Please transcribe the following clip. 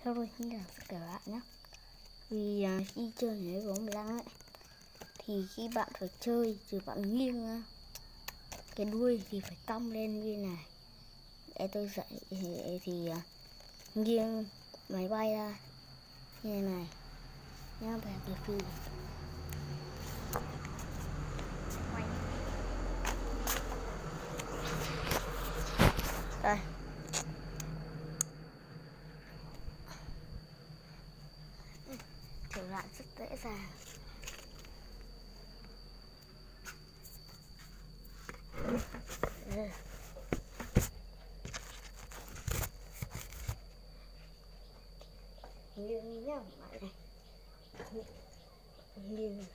Hello, xin chào tất cả các bạn nhé. Vì khi chơi cái bóng lăng ấy thì khi bạn phải chơi thì bạn nghiêng cái đuôi thì phải cong lên như này. Để tôi dạy thì nghiêng máy bay ra như này nhá, về từ phi đây. Thủ đoạn rất dễ dàng. Nghiêng nhá bạn này, nghiêng